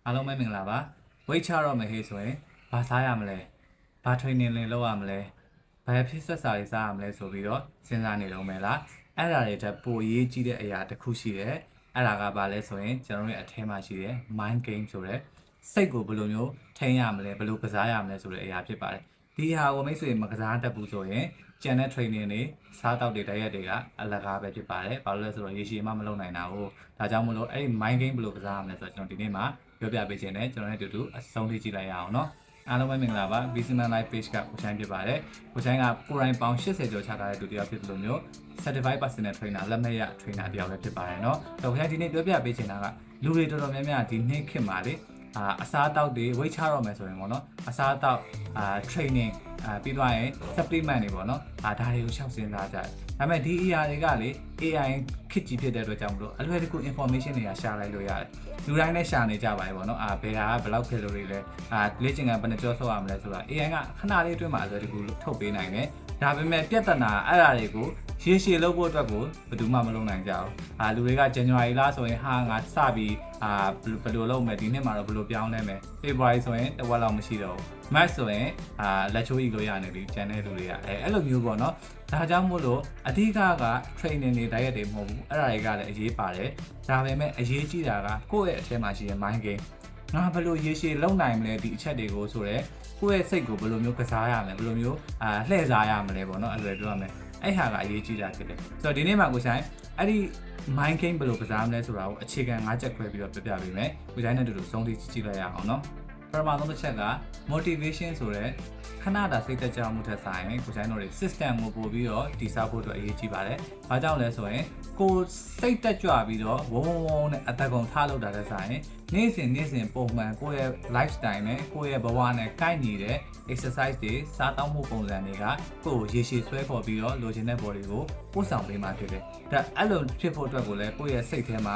အားလုံးပဲမင်္ဂလာပါဝိတ်ချတော့မယ်ဟေးဆိုရင်ဘာစားရမလဲဘာ training လင်လုပ်ရမလဲဘာဖြစ်ဆက်စာတွေစားရမလဲဆိုပြီးတော့စဉ်းစားနေတော့မယ်လားအဲ့ဒါတွေတက်ပိုရေးကြီးတဲ့အရာတစ်ခုရှိတယ်အဲ့ဒါကဘာလဲဆိုရင်ကျွန်တော်တို့ရဲ့အထဲမှာရှိတဲ့ mind game ဆိုတဲ့စိတ်ကိုဘယ်လိုမျိုးထိန်းရမလဲဘယ်လိုကစားရမလဲဆိုတဲ့အရာဖြစ်ပါတယ်ဒီဟာကိုမိတ်ဆွေမကစားတတ်ဘူးဆိုရင်ကျန်တဲ့ training တွေစားတောက်တွေတိုက်ရက်တွေကအလကားပဲဖြစ်ပါတယ်ဘာလို့လဲဆိုတော့ရေရှည်မှမလုပ်နိုင်တာကိုဒါကြောင့်မလို့အဲ့ဒီ mind game ဘယ်လိုကစားရမလဲဆိုတော့ကျွန်တော်ဒီနေ့မှာပြောပြပေးခြင်းနဲ့ကျွန်တော်နဲ့အတူတူအဆုံးထိကြည့်လိုက်ရအောင်เนาะအားလုံးပဲမင်္ဂလာပါ Businessman Life Page ကကိုချိုင်းဖြစ်ပါတယ်ကိုချိုင်းကကိုရိုင်းပေါင်80ကျော်ချထားတဲ့တူတယောက်ဖြစ်သလိုမျိုး Certified Personal Trainer လက်မှတ်ရ Trainer တယောက်လည်းဖြစ်ပါတယ်เนาะတော့ကိုချိုင်းဒီနေ့ပြောပြပေးခြင်းကလူတွေတော်တော်များများဒီနေ့ခေတ်မှာလေအစားအသောက်တွေဝိတ်ချတော့မယ်ဆိုရင်ပေါ့နော်အစားအသောက် training ပြီးသွားရင် supplement တွေပေါ့နော်ဒါတွေကိုရှောက်စဉ်းစားကြတယ်ဒါပေမဲ့ဒီ ER တွေကလေ AI ခေတ်ကြီးဖြစ်တဲ့အတွက်ကြောင့်မလို့အလွယ်တကူ information တွေကရှာလိုက်လို့ရတယ်လူတိုင်းလည်းရှာနေကြပါတယ်ပေါ့နော်ဘယ်ဟာကဘယ်လောက် calorie လဲလေ့ကျင့်ခန်းဘယ်နှကြောဆော့ရမလဲဆိုတာ AI ကခဏလေးအတွင်းမှာအလွယ်တကူထုတ်ပေးနိုင်တယ်ဒါပေမဲ့ပြဿနာအဲ့ဒါတွေကိုရေရှည်လုပ်ဖို့အတွက်ကိုဘယ်သူမှမလုပ်နိုင်ကြဘူးလူတွေက January လဆိုရင်ငါစပြီးဘယ်လိုလုပ်မယ်ဒီနှစ်မှာတော့ဘယ်လိုပြောင်းလဲမယ် February ဆိုရင်တစ်ဝက်လောက်မရှိတော့ဘူး March ဆိုရင်လက်ချိုးကြီးလို့ရနေပြီကျန်တဲ့လူတွေကအဲ့လိုမျိုးပေါ့နော်ဒါကြောင့်မို့လို့အဓိကက training တွေ diet တွေမဟုတ်ဘူးအဲ့ဒါတွေကလည်းအရေးပါတယ်ဒါပေမဲ့အရေးကြီးတာကကိုယ့်ရဲ့အထဲမှာရှိတဲ့ mind game ငါဘယ်လိုရေရှည်လုပ်နိုင်မလဲဒီအချက်တွေကိုဆိုတော့ကိုယ့်ရဲ့စိတ်ကိုဘယ်လိုမျိုးကစားရမလဲဘယ်လိုမျိုးလှည့်စားရမလဲပေါ့နော်အဲ့လိုပြောရမယ်အဲ့ဟာကအရေးကြီးတာဖြစ်တယ်ဆိုတော့ဒီနေ့မှာကိုဆိုင်အဲ့ဒီ mind game ဘယ်လိုကစားမလဲဆိုတာကိုအခြေခံ၅ချက်ခွဲပြီးတော့ပြပြပေးမယ်ကိုဆိုင်နဲ့တူတူစုံထိကြည့်လိုက်ရအောင်နော်ပထမဆုံးတစ်ချက်က motivation ဆိုတဲ့ခဏတာစိတ်သက်သာမှုထက်ဆိုင်ကိုဆိုင်တို့တွေ system ကိုပို့ပြီးတော့တည်ဆောက်ဖို့အတွက်အရေးကြီးပါတယ်။ဘာကြောင့်လဲဆိုရင်ကိုစိတ်တက်ကြွပြီးတော့ဝုန်းနဲ့အသက်ကုန်ထားလို့တာတဲ့ဆိုင်နေ့စဉ်ပုံမှန်ကိုယ့်ရဲ့ lifestyle နဲ့ကိုယ့်ရဲ့ဘဝနဲ့ကိုက်ညီတဲ့ exercise တွေစားတောက်မှုပုံစံတွေကကိုယ်ကိုရေရှည်ဆွဲခေါ်ပြီးတော့လိုချင်တဲ့ body ကိုပို့ဆောင်ပေးမှဖြစ်တယ်။ဒါအဲ့လိုဖြစ်ဖို့အတွက်ကိုလည်းကိုယ့်ရဲ့စိတ်ထဲမှာ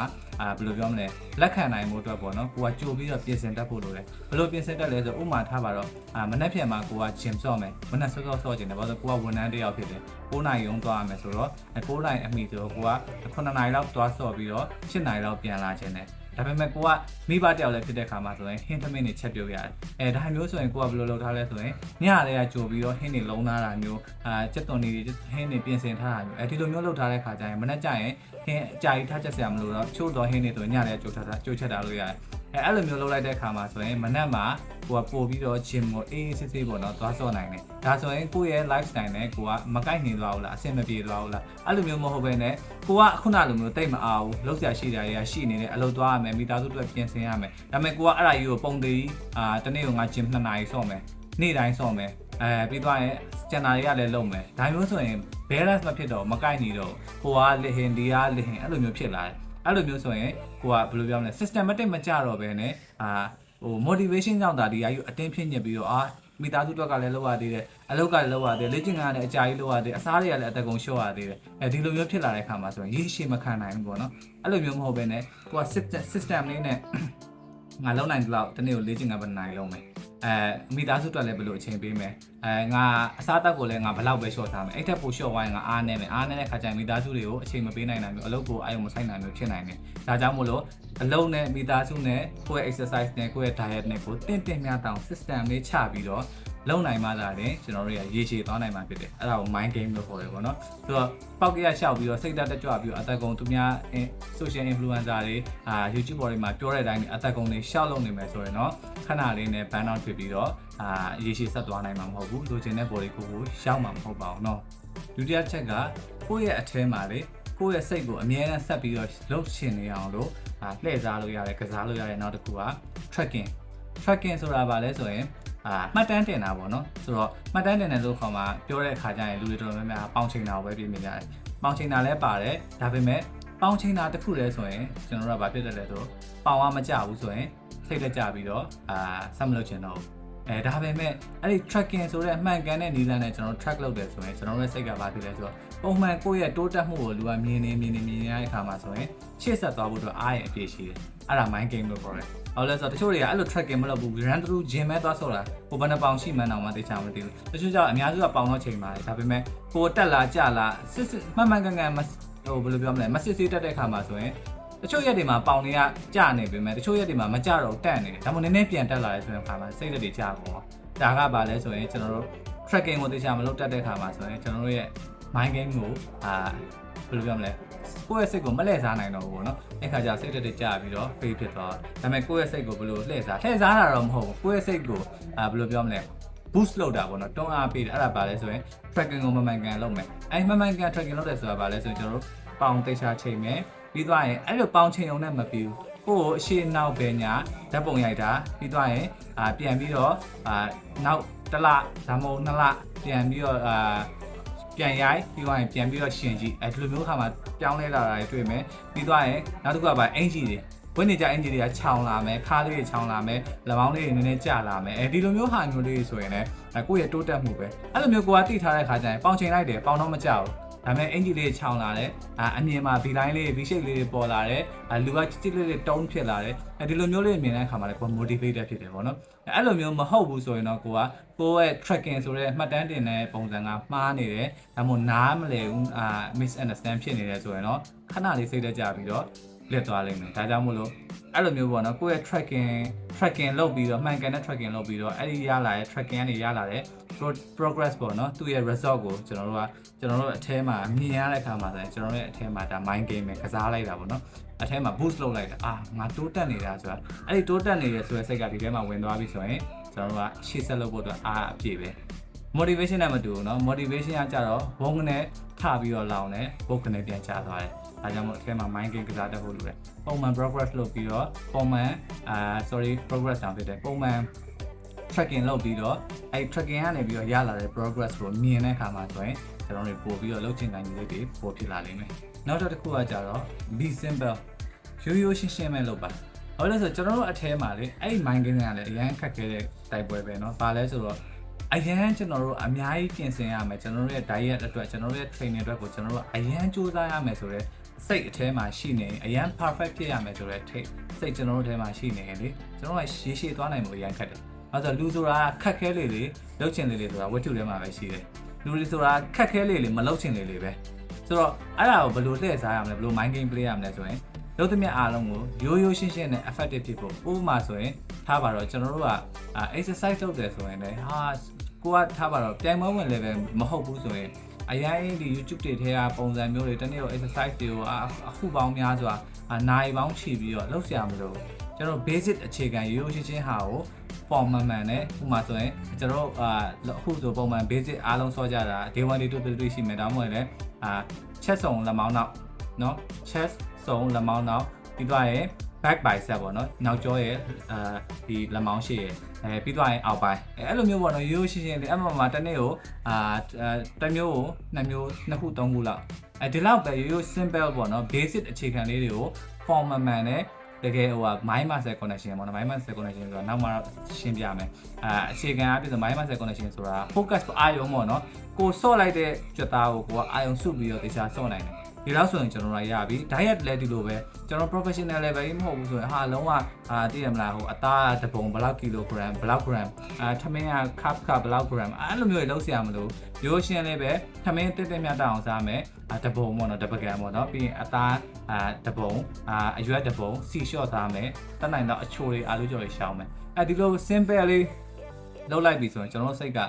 ဘယ်လိုပြောမလဲလက်ခံနိုင်မှုအတွက်ပေါ့နော်ကိုကကြိုပြီးတော့ပြင်ဆင်တတ်ဖို့လိုတယ်ဘယ်လိုပြင်ဆင်တတ်လဲဆိုဥပမာထားပါတော့မနက်ဖြန်မှာကိုက gym ဆော့မယ်မနက်စောစောကျင်တယ်ဘာလို့ကိုကဝန်ထမ်းတစ်ယောက်ဖြစ်တယ်9နာရီရုံးသွားရမယ်ဆိုတော့9နာရီအမိဆိုတော့ကိုက9နာရီလောက်သွားဆော့ပြီးတော့10နာရီလောက်ပြန်လာခြင်းတယ်ဒါပေမဲ့ကိုကမိဘတယောက်လည်းဖြစ်တဲ့ခါမှာဆိုရင်ဟင်းသမင်းတွေချက်ပြုတ်ရတယ်ဒါမျိုးဆိုရင်ကိုကဘယ်လိုလုပ်ထားလဲဆိုရင်ညလေးကကြိုပြီးတော့ဟင်းတွေလုံးထားတာမျိုးစက်သွန်တွေဟင်းတွေပြင်ဆင်ထားတာမျိုးဒီလိုမျိုးလုပ်ထားတဲ့ခါကျရင်မနေ့ကျရင်ဟင်းအကြာကြီးထားချက်စရာမလိုတော့ချိုးတော်ဟင်းတွေဆိုရင်ညလေးကကြိုချက်ထားလို့ရတယ်အဲ့လိုမျိုးလုပ်လိုက်တဲ့ခါမှာဆိုရင်မနက်မှာကိုကပို့ပြီးတော့ gym ကိုအေးအေးဆေးဆေးပေါ့နော်သွားဆော့နိုင်တယ်ဒါဆိုရင်ကိုယ့်ရဲ့ lifestyle နဲ့ကိုကမကိုက်နေသွားဘူးလားအဆင်မပြေသွားဘူးလားအဲ့လိုမျိုးမဟုတ်ဘဲနဲ့ကိုကခုနလိုမျိုးတိတ်မအားဘူးလောက်ဆရာရှိတာတွေကရှိနေတယ်အလုပ်သွားရမယ်မိသားစုအတွက်ပြင်ဆင်ရမယ်ဒါပေမဲ့ကိုကအဲ့ဒါကြီးကိုပုံသေးတနေ့ကငါ gym 2နာရီဆော့မယ်နေ့တိုင်းဆော့မယ်ပြီးသွားရင်ကျန်တာတွေကလည်းလုပ်မယ်ဒါမျိုးဆိုရင် balance မဖြစ်တော့မကိုက်နေတော့ကိုကလဟင်ဒီကလဟင်အဲ့လိုမျိုးဖြစ်လာတယ်အဲ့လိုမျိုးဆိုရင်ကိုကဘယ်လိုပြောမလဲ systematic မကြတော့ဘဲနဲ့motivation ကြောင့်ဒါဒီအယူအတင်းဖြစ်ညစ်ပြီးတော့မိသားစုအတွက်ကလည်းလုပ်ရသေးတယ်အလုပ်ကလည်းလုပ်ရသေးတယ်လေ့ကျင့်ခန်းကလည်းအကြာကြီးလုပ်ရသေးတယ်အစားတွေကလည်းအသက်ကုန်လျှော့ရသေးတယ်ဒီလိုမျိုးဖြစ်လာတဲ့အခါမှာဆိုရင်ရေရှည်မခံနိုင်ဘူးပေါ့နော်အဲ့လိုမျိုးမဟုတ်ဘဲနဲ့ကိုက system လေးနဲ့ငါလုံးနိုင်တဲ့လောက်တနေ့ကိုလေ့ကျင့်ခန်းဘယ်နိုင်လုံးမယ်မိသားစုအတွက်လည်းဘယ်လိုအချိန်ပေးမယ်ငါအစားအသောက်ကိုလည်းငါဘယ်လောက်ပဲလျှော့ထားမယ်အဲ့ထက်ပိုလျှော့သွားရင်ငါအားနေမယ်အားနေတဲ့ခါကျရင်မိသားစုတွေကိုအချိန်မပေးနိုင်နိုင်မျိုးအလုပ်ကိုအာရုံမစိုက်နိုင်မျိုးဖြစ်နိုင်တယ်ဒါကြောင့်မို့လို့အလုပ်နဲ့မိသားစုနဲ့ကိုယ့်ရဲ့ exercise နဲ့ကိုယ့်ရဲ့ diet နဲ့ကိုတင့်မြတောင် system လေးချပြီးတော့လုံနိုင်မှသာတယ်ကျွန်တော်တို့ရရေရှည်သွားနိုင်မှာဖြစ်တယ်အဲ့ဒါကို mind game လို့ခေါ်တယ်ပေါ့နော်ဆိုတော့ပောက်ကရလျှောက်ပြီးတော့စိတ်တက်ကြွပြီးတော့အသက်ကုန်သူများ social influencer တွေYouTube ပေါ်တွေမှာပြောတဲ့အတိုင်းအသက်ကုန်တွေရှောက်လုပ်နေမယ်ဆိုရင်တော့ခဏလေးနဲ့ burn out ဖြစ်ပြီးတော့ရေရှည်ဆက်သွားနိုင်မှာမဟုတ်ဘူးလိုချင်တဲ့ body ကိုရှောက်မှာမဟုတ်ပါဘူးเนาะဒုတိယချက်ကကိုယ့်ရဲ့အထဲမှာလေကိုယ့်ရဲ့စိတ်ကိုအမြဲတမ်းဆက်ပြီးတော့လှုပ်ရှင်နေအောင်လို့လှည့်စားလို့ရတယ်ကစားလို့ရတယ်နောက်တစ်ခုက tracking ဆိုတာဗာလဲဆိုရင်မှတ်တမ်းတင်တာပေါ့နော်ဆိုတော့မှတ်တမ်းတင်တယ်လို့ခေါ်မှာပြောတဲ့အခါကျရင်လူတွေတော်တော်များများပေါင်ချိန်တာကိုပဲပြင်နေကြတယ်ပေါင်ချိန်တာလည်းပါတယ်ဒါပေမဲ့ပေါင်ချိန်တာတစ်ခုတည်းဆိုရင်ကျွန်တော်တို့ကဘာဖြစ်တယ်လဲဆိုပေါင်ကမကြဘူးဆိုရင်စိတ်လက်ကြပြီးတော့ဆက်မလုပ်ချင်တော့ဘူးဒါပေမဲ့အဲ့ဒီ tracking ဆိုတဲ့အမှန်ကန်တဲ့နည်းလမ်းနဲ့ကျွန်တော်တို့ track လုပ်တယ်ဆိုရင်ကျွန်တော်တို့ရဲ့စိတ်ကဘာဖြစ်လဲဆိုတော့ပုံမှန်ကိုယ့်ရဲ့တိုးတက်မှုကိုလူကမြင်နေရတဲ့အခါမှာဆိုရင်ရှေ့ဆက်သွားဖို့အတွက်အားရအပြည့်ရှိတယ်အဲ့ဒါ mind game လို့ခေါ်တယ်ဟုတ်လဲဆိုတော့တချို့တွေကအဲ့လို tracking မလုပ်ဘူး run through gym ပဲသွားဆော့တာဟိုဘယ်နှပေါင်ရှိမှန်းတော့မသိချင်မသိဘူးတချို့ကျတော့အများစုကပေါင်တော့ချိန်ပါတယ်ဒါပေမဲ့ကိုတက်လာကြလာမှန်ကန်ဟိုဘယ်လိုပြောမလဲမစစ်စစ်တက်တဲ့အခါမှာဆိုရင် တချို့ရက်တွေမှာပေါင်တွေကကျနေပြီမဲ့တချို့ရက်တွေမှာမကျတော့တက်နေတယ်ဒါမှမဟုတ်နည်းနည်းပြန်တက်လာတယ်ဆိုရင်ခါမှာစိတ်လက်တွေကျကုန်တော့ဒါကဘာလဲဆိုရင်ကျွန်တော်တို့ tracking ကိုတေချာမလုပ်တတ်တဲ့ခါမှာဆိုရင်ကျွန်တော်တို့ရဲ့ mind game ကိုဘယ်လိုပြောမလဲကိုယ့်ရဲ့စိတ်ကိုမလှည့်စားနိုင်တော့ဘူးပေါ့နော်အဲ့ခါကျစိတ်တွေကျပြီးတော့ fail ဖြစ်သွားဒါပေမဲ့ကိုယ့်ရဲ့စိတ်ကိုဘယ်လိုလှည့်စားတာတော့မဟုတ်ဘူးကိုယ့်ရဲ့စိတ်ကိုဘယ်လိုပြောမလဲ boost လုပ်တာပေါ့နော်တွန်းအားပေးတယ်အဲ့ဒါဘာလဲဆိုရင် tracking ကိုမမှန်ကန်လုပ်မယ်အဲ့မမှန်ကန် tracking လုပ်တယ်ဆိုတာဘာလဲဆိုရင်ကျွန်တော်တို့ပေါင်တေချာချိန်မယ်ပြီးသွားရင်အဲ့လိုပေါင်ချိန်ုံနဲ့မပြီးဘူးကိုယ့်ကိုအရှိနောက်ပဲညာဓာတ်ပုံရိုက်တာပြီးသွားရင်ပြန်ပြီးတော့နောက်တစ်လဒါမှမဟုတ်2လပြန်ပြီးတော့ပြန်ရိုက်ပြီးသွားရင်ပြန်ပြီးတော့ရှင်ကြည့်ဒီလိုမျိုးခါမှာပြောင်းလဲလာတာတွေတွေ့မယ်ပြီးသွားရင်နောက်တစ်ခုကပါအင်ဂျီတွေဝင်းနေကြအင်ဂျီတွေကခြောင်လာမယ်ခါးလေးတွေခြောင်လာမယ်လက်မောင်းလေးတွေနည်းနည်းကျလာမယ်ဒီလိုမျိုးဟာမျိုးလေးဆိုရင်လည်းကိုယ့်ရဲ့တိုးတက်မှုပဲအဲ့လိုမျိုးကိုကတိထားတဲ့ခါကျရင်ပေါင်ချိန်လိုက်တယ်ပေါင်တော့မကျဘူးဒါပေမဲ့အင်ဂျီလေးခြောင်လာတယ်အမြင်မှာ V line လေး V shape လေးတွေပေါ်လာတယ်လူကချစ်ချစ်လေးတွေတုံးဖြစ်လာတယ်ဒီလိုမျိုးလေးမြင်တဲ့အခါမှာလည်းကို motivated ဖြစ်တယ်ပေါ့နော်အဲ့လိုမျိုးမဟုတ်ဘူးဆိုရင်တော့ကိုရဲ့ tracking ဆိုတဲ့မှတ်တမ်းတင်တဲ့ပုံစံကမှားနေတယ်ဒါမှမဟုတ်နားမလည်ဘူးmisunderstand ဖြစ်နေတယ်ဆိုရင်တော့ခဏလေးစိတ်သက်ကြပြီးတော့လက်သွားလိမ့်မယ်ဒါကြောင့်မို့လို့အဲ့လိုမျိုးပေါ့နော်ကိုယ့်ရဲ့ tracking လုပ်ပြီးတော့မှန်ကန်တဲ့ tracking လုပ်ပြီးတော့အဲ့ဒီရလာတဲ့ tracking ကနေရလာတဲ့ progress ပေါ့နော်သူ့ရဲ့ result ကိုကျွန်တော်တို့အထဲမှာမြင်ရတဲ့အခါမှာဆိုရင်ကျွန်တော်တို့ရဲ့အထဲမှာဒါ mind game ပဲကစားလိုက်တာပေါ့နော်အထဲမှာ boost လုပ်လိုက်တာငါတိုးတက်နေတာဆိုတာအဲ့ဒီတိုးတက်နေရဆိုတဲ့စိတ်ကဒီထဲမှာဝင်သွားပြီဆိုရင်ကျွန်တော်တို့ကရှေ့ဆက်လုပ်ဖို့အတွက်အပြည့်ပဲ motivation နဲ့မတူဘူးเนาะ motivation ကကြတော့ဘုံကနေထပြီးတော့လောင်တယ်ဘုတ်ကနေပြန်ချသွားတယ်ဒါကြောင့်မို့အထဲမှာ mind game ကစားတတ်ဖို့လိုတယ်ပုံမှန် progress လုပ်ပြီးတော့ပုံမှန်progress တောင်ဖြစ်တယ်ပုံမှန် tracking လုပ်ပြီးတော့အဲ့ tracking ကနေပြီးတော့ရလာတဲ့ progress ကိုမြင်တဲ့အခါမှာဆိုရင်ကျွန်တော်တို့ပို့ပြီးတော့လုပ်ချင်တဲ့နည်းလေးတွေပို့ဖြစ်လာလိမ့်မယ်နောက်တစ်ခုကကြတော့ be simple ရိုးရိုးရှင်းရှင်းပဲလုပ်ပါဟုတ်လဲဆိုကျွန်တော်တို့အထဲမှာလေအဲ့ mind game ကလည်းအရန်ခက်ခဲတဲ့တိုက်ပွဲပဲเนาะဘာလဲဆိုတော့အရန်ကျွန်တော်တို့အများကြီးပြင်ဆင်ရမယ်ကျွန်တော်တို့ရဲ့ diet အတွက်ကျွန်တော်တို့ရဲ့ training အတွက်ကိုကျွန်တော်တို့အရန်စူးစမ်းရမယ်ဆိုတော့စိတ်အထဲမှာရှိနေအရန် perfect ဖြစ်ရမယ်ဆိုတော့စိတ်ကျွန်တော်တို့ထဲမှာရှိနေရင်လေကျွန်တော်ကရှည်သွားနိုင်မှုအရန်ခက်တယ်။အဲဆိုလူဆိုတာခက်ခဲလေလှုပ်ချင်လေဆိုတာဝတ္ထုထဲမှာပဲရှိတယ်။လူတွေဆိုတာခက်ခဲလေမလှုပ်ချင်လေပဲ။ဆိုတော့အဲ့ဒါကိုဘယ်လိုလှည့်စားရမလဲဘယ်လို mind game play ရမလဲဆိုရင်လုပ်သမျှအားလုံးကိုရိုးရိုးရှင်းရှင်းနဲ့ effective ဖြစ်ဖို့ဥပမာဆိုရင်ထားပါတော့ကျွန်တော်တို့က exercise လုပ်တယ်ဆိုရင်လည်းကိုကထားပါတော့ပြိုင်ပွဲဝင်လည်းပဲမဟုတ်ဘူးဆိုရင်အရင်ဒီ YouTube တွေထဲကပုံစံမျိုးတွေတနေ့ကို exercise တွေကိုအခုပေါင်းများစွာနိုင်ပေါင်းချီပြီးတော့လုပ်ဆရာမလို့ကျွန်တော် basic အခြေခံရိုးရိုးရှင်းရှင်းဟာကို form မှန်နဲ့ဥပမာဆိုရင်ကျွန်တော်အခုဆိုပုံမှန် basic အားလုံးစောကြတာ day 1 day 2 day 3ရှိမယ်ဒါမှမဟုတ်လည်းချက်စုံလက်မောင်းနောက်เนาะ chest စုံလက်မောင်းနောက်ပြီးတော့ရင် back bicep ပေါ့နော်နောက်ကျောရဲ့ဒီလက်မောင်းရှိရဲ့ပြီးတော့ရင်အောက်ပိုင်းအဲ့လိုမျိုးပေါ့နော်ရိုးရှင်းရှင်းလေးအမှန်မှာတစ်နေ့ကိုတစ်မျိုးကိုနှစ်မျိုးနှစ်ခုသုံးခုလောက်ဒီလောက်ပဲရိုး simple ပေါ့နော် basic အခြေခံလေးတွေကို form မှန်နဲ့တကယ်ဟိုmind muscle connection ပေါ့နော် mind muscle connection ဆိုတာနောက်မှရှင်းပြမယ်အခြေခံအဖြစ်ဆို mind muscle connection ဆိုတာ focus အာရုံပေါ့နော်ကိုစော့လိုက်တဲ့ကြွတာကိုကအာရုံစုပြီးတော့တရားစော့နိုင်တယ်ဒီလောက်ဆိုရင်ကျွန်တော်တို့ရပြီ diet လည်းဒီလိုပဲကျွန်တော် professional level မဟုတ်ဘူးဆိုရင်လုံးဝသိရမလားဟိုအသားတပုံဘယ်လောက်ကီလိုဂရမ်ဘယ်လောက် gram ထမင်းက cup ဘယ်လောက် gram အဲ့လိုမျိုးလုံးဆရာမလို့ရိုးရှင်းလေးပဲထမင်းတက်မြတ်အောင်စားမယ်တပုံပေါ့နော်တပကံပေါ့နော်ပြီးရင်အသားတပုံအရွက်တပုံစီလျှော့စားမယ်တက်နိုင်တော့အချိုတွေအာလူကြော်တွေရှောင်းမယ်ဒီလို simple လေးလောက်လိုက်ပြီဆိုရင်ကျွန်တော်စိတ်က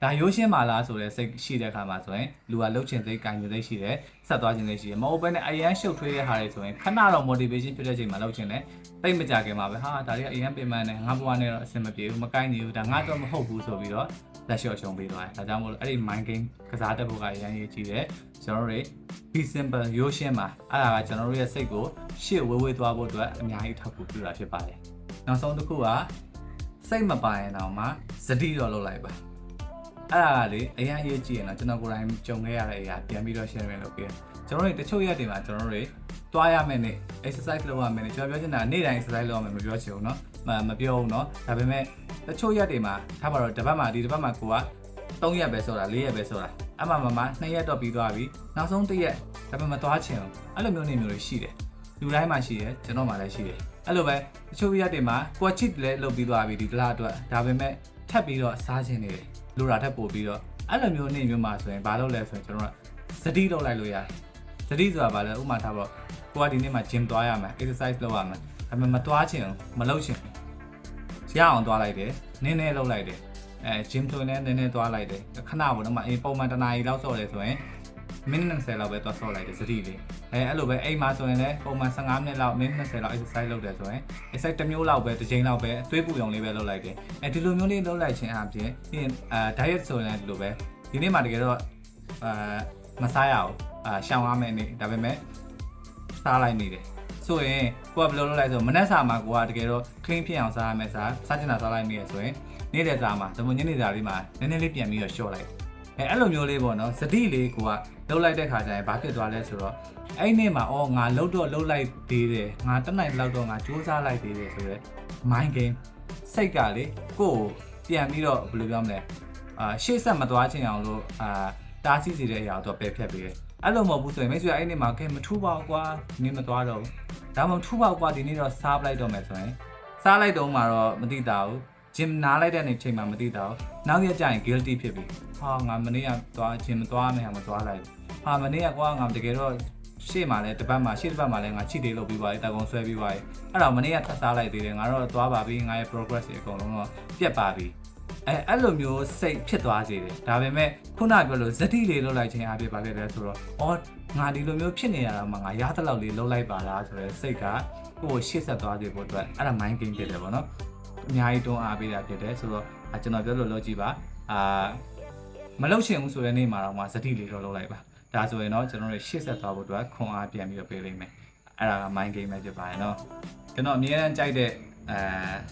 ဒါရိုးရှင်းပါလားဆိုတဲ့စိတ်ရှိတဲ့အခါမှာဆိုရင်လူကလှုပ်ချင်စိတ်၊ကင်ချင်စိတ်ရှိတယ်ဆက်သွားချင်စိတ်ရှိတယ်မဟုတ်ဘဲနဲ့အရန်ရှုပ်ထွေးတဲ့ဟာတွေဆိုရင်ခဏတော့ motivation ဖြစ်တဲ့ချိန်မှာလှုပ်ချင်တယ်တိတ်မကြခင်မှာပဲဒါတွေကအရန်ပင်ပန်းနေငါဘဝနဲ့တော့အဆင်မပြေဘူးမကိုင်းနေဘူးဒါငါတော့မဟုတ်ဘူးဆိုပြီးတော့လက်လျှော့ရှုံပေးသွားတယ်ဒါကြောင့်မို့လို့အဲ့ဒီ mind game ကစားတတ်ဖို့ကအရန်ရေးကြည့်တယ်ကျွန်တော်တို့ be simple ရိုးရှင်းပါအဲ့ဒါကကျွန်တော်တို့ရဲ့စိတ်ကိုရှေ့ဝေးသွားဖို့အတွက်အများကြီးထောက်ကူပြုတာဖြစ်ပါတယ်နောက်ဆုံးတစ်ခုကစိတ်မပါရင်တော့မှစတိတော့လုပ်လိုက်ပါအဲ့ဒါကလေအရင်ရေးကြည့်ရင်တော့ကျွန်တော်ကိုယ်တိုင်ကြုံခဲ့ရတဲ့အရာပြန်ပြီးတော့ share လုပ်ပေးကျွန်တော်တို့တချို့ရက်တွေမှာကျွန်တော်တို့တွားရမယ်နဲ့ exercise လုပ်ရမယ်နဲ့ကျွန်တော်ပြောချင်တာနေ့တိုင်း exercise လုပ်ရမယ်မပြောချင်ဘူးเนาะမပြောဘူးเนาะဒါပေမဲ့တချို့ရက်တွေမှာထားပါတော့ဒီတစ်ပတ်မှာကိုက3ရက်ပဲဆိုတာ4ရက်ပဲဆိုတာအမှမ2ရက်တော့ပြီးသွားပြီနောက်ဆုံး1ရက်ဒါပေမဲ့မသွားချင်ဘူးအဲ့လိုမျိုးနေမျိုးတွေရှိတယ်လူတိုင်းမှာရှိတယ်ကျွန်တော်မှလည်းရှိတယ်အဲ့လိုပဲတချို့ရက်တွေမှာကိုချစ်လည်းလုပ်ပြီးသွားပြီဒီတစ်လားအတွက်ဒါပေမဲ့ထပ်ပြီးတော့စားခြင်းနေတယ်လူရာထပ်ပို့ပြီးတော့အဲ့လိုမျိုးနေမျိုးမှာဆိုရင်ဘာလုပ်လဲဆိုရင်ကျွန်တော်ကစတိလုပ်လိုက်လို့ရတယ် သတိဆိုတာဗာလဲဥမာထားပေါ့ကိုကဒီနေ့မှာ gym သွားရမယ် exercise လုပ်ရမယ်ဒါပေမဲ့မသွားချင်မလုပ်ချင်ရအောင်သွားလိုက်တယ်နည်းနည်းလုပ်လိုက်တယ်gym ဆိုရင်လည်းနည်းနည်းသွားလိုက်တယ်ခဏပေါ့နော်မပုံမှန်တစ်နာရီလောက်ဆော့တယ်ဆိုရင်မိနစ်20လောက်ပဲသွားဆော့လိုက်တယ်စတိလေးအဲ့လိုပဲအိမ်မှာဆိုရင်လည်းပုံမှန်15မိနစ်လောက်မိနစ်20လောက် exercise လုပ်တယ်ဆိုရင် exercise တစ်မျိုးလောက်ပဲတစ်ချိန်လောက်ပဲသွေးပူရုံလေးပဲလုပ်လိုက်တယ်ဒီလိုမျိုးလေးလုပ်လိုက်ခြင်းအပြင်ပြီးရင်diet ဆိုရင်လည်းဒီလိုပဲဒီနေ့မှာတကယ်တော့မစားရအောင်ရှောင်ရမယ့်နေ့ဒါပေမဲ့စားလိုက်နေတယ်ဆိုရင်ကိုကဘယ်လိုလုပ်လိုက်ဆိုမနက်စာမှာကိုကတကယ်တော့ clean ဖြစ်အောင်စားရမယ်စားချင်တာစားလိုက်နေရဆိုရင်နေ့တဲ့စာမှာသမုံညနေစာလေးမှာနည်းနည်းလေးပြန်ပြီးတော့ short လိုက်အဲ့လိုမျိုးလေးပေါ့နော်စတိလေးကိုကလှုပ်လိုက်တဲ့ခါကျရင်ဘာဖြစ်သွားလဲဆိုတော့အဲ့နေ့မှာငါလှုပ်လိုက်သေးတယ်ငါတက်နိုင်လောက်တော့ငါစူးစမ်းလိုက်သေးတယ်ဆိုတော့ mind game စိတ်ကလေကိုယ်ပြန်ပြီးတော့ဘယ်လိုပြောမလဲရှေ့ဆက်မသွားချင်အောင်လို့တားဆီးစေတဲ့အရာတော့ပယ်ဖြတ်ပေးတယ်အဲ့လိုမဟုတ်ဘူးဆိုရင်မိတ်ဆွေအဲ့နေ့မှာကဲမထူးပါဘူးကွာဒီနေ့မသွားတော့ဘူးဒါမှမထူးပါဘူးကွာဒီနေ့တော့စားပလိုက်တော့မယ်ဆိုရင်စားလိုက်တော့မှတော့မသိတာဘူး gym နားလိုက်တဲ့နေ့ချိန်မှာမသိတာဘူးနောက်ရက်ကျရင် guilty ဖြစ်ပြီဟာငါမနေ့ကသွား gym မသွားမယ်ဟာမသွားလိုက်ဟာမနေ့ကကွာငါတကယ်တော့ရှေ့မှာလဲတစ်ပတ်မှာလဲငါချစ်တေးလုပ်ပြီးပါပြီတာကုံဆွဲပြီးပါပြီအဲ့တော့မနေ့ကထပ်စားလိုက်သေးတယ်ငါတော့သွားပါပြီငါရဲ့ progress တွေအကုန်လုံးတော့ပြတ်ပါပြီအဲ့လိုမျိုးစိတ်ဖြစ်သွားစေတယ်ဒါပေမဲ့ခုနပြောလို့ဇတိလေးလုပ်လိုက်ခြင်းအဖြစ်ပါခဲ့တယ်ဆိုတော့ငါဒီလိုမျိုးဖြစ်နေရတာမှငါရသလောက်လေးလုပ်လိုက်ပါလားဆိုတဲ့စိတ်ကကိုယ်ရှေ့ဆက်သွားစေဖို့အတွက်အဲ့ဒါ mind game ဖြစ်တယ်ပေါ့နော်အများကြီးတွန်းအားပေးတာဖြစ်တယ်ဆိုတော့ကျွန်တော်ပြောလို့လုပ်ကြည့်ပါမလုပ်ချင်ဘူးဆိုတဲ့နေ့မှာတော့ဇတိလေးလုပ်လိုက်ပါဒါဆိုရင်တော့ကျွန်တော်တို့ရှေ့ဆက်သွားဖို့အတွက်ခွန်အားပြန်ပြီးတော့ပေးလိမ့်မယ်အဲ့ဒါက mind game ပဲဖြစ်ပါတယ်နော်ကျွန်တော်အမြဲတမ်းကြိုက်တဲ့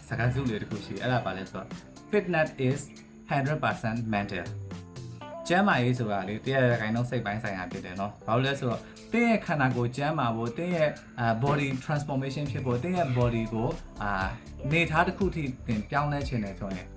စကားစုလေးတစ်ခုရှိအဲ့ဒါပါလဲဆိုတော့ fitness is 100% mental ကျန်းမာရေးဆိုတာလေတရားရခိုင်နှုန်းစိတ်ပိုင်းဆိုင်ရာဖြစ်တယ်နော်ဘာလို့လဲဆိုတော့တင်းရဲ့ခန္ဓာကိုယ်ကျန်းမာဖို့တင်းရဲ့body transformation ဖြစ်ဖို့တင်းရဲ့ body ကိုနေထားတစ်ခုထိတင်ပြောင်းလဲခြင်းတယ်ဆိုရင်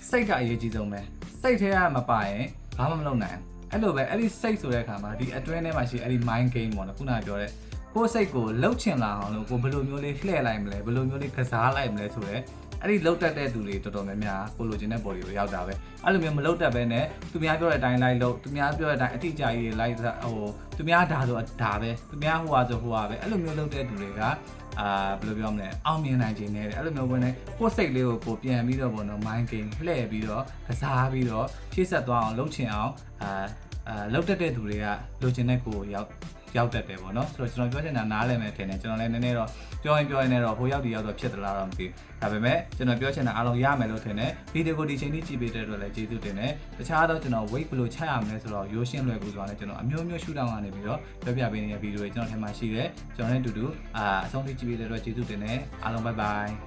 စိတ်ကအရေးကြီးဆုံးပဲစိတ်ထဲကမပါရင်ဘာမှမလုပ်နိုင်အဲ့လိုပဲအဲ့ဒီစိတ်ဆိုတဲ့အခါမှာဒီအတွင်းထဲမှာရှိအဲ့ဒီ mind game ပေါ့နော်ခုနကပြောတဲ့ကိုယ်စိတ်ကိုလှုပ်ချင်လာအောင်လို့ကိုဘယ်လိုမျိုးလေးလှည့်လိုက်မလဲဘယ်လိုမျိုးလေးကစားလိုက်မလဲဆိုတော့အဲ့ဒီလှုပ်တတ်တဲ့သူတွေတော်တော်များများကိုလိုချင်တဲ့ body ကိုရောက်တာပဲအဲ့လိုမျိုးမလှုပ်တတ်ဘဲနဲ့သူများပြောတဲ့အတိုင်းလိုက်လှုပ်သူများပြောတဲ့အတိုင်းအတိအကျကြီးလိုက်သူများဒါဆိုဒါပဲသူများဟိုဟာဆိုဟိုဟာပဲအဲ့လိုမျိုးလှုပ်တဲ့သူတွေကဘယ်လိုပြောမလဲအောင်မြင်နိုင်ခြင်းနဲ့အဲ့လိုမျိုးပဲနဲ့ကိုယ်စိတ်လေးကိုပြန်ပြီးတော့ပေါ့နော် mind game လှည့်ပြီးတော့ကစားပြီးတော့ဖြည့်ဆက်သွားအောင်လှုပ်ချင်အောင်လှုပ်တတ်တဲ့သူတွေကလိုချင်တဲ့ကိုရောက်တတ်တယ်ပေါ့နော်ဆိုတော့ကျွန်တော်ပြောချင်တာနားလည်မယ်ထင်တယ်ကျွန်တော်လည်းနည်းနည်းတော့ပြောရင်လည်းတော့ဟိုရောက်ဒီရောက်တော့ဖြစ်သလားတော့မသိဘူးဒါပေမဲ့ကျွန်တော်ပြောချင်တာအားလုံးရမယ်လို့ထင်တယ်ဗီဒီယိုကိုဒီချိန်ထိကြည့်ပေးတဲ့အတွက်လည်းကျေးဇူးတင်တယ်တခြားတော့ကျွန်တော် weight ဘယ်လိုချရမလဲဆိုတော့ရိုးရှင်းလွယ်ကူစွာနဲ့ကျွန်တော်အမျိုးမျိုးရှုထောင့်ကနေပြီးတော့ပြောပြပေးနေတဲ့ဗီဒီယိုတွေကျွန်တော်ထဲမှာရှိတယ်ကျွန်တော်နဲ့အတူတူအဆုံးထိကြည့်ပေးတဲ့အတွက်ကျေးဇူးတင်တယ်အားလုံး bye bye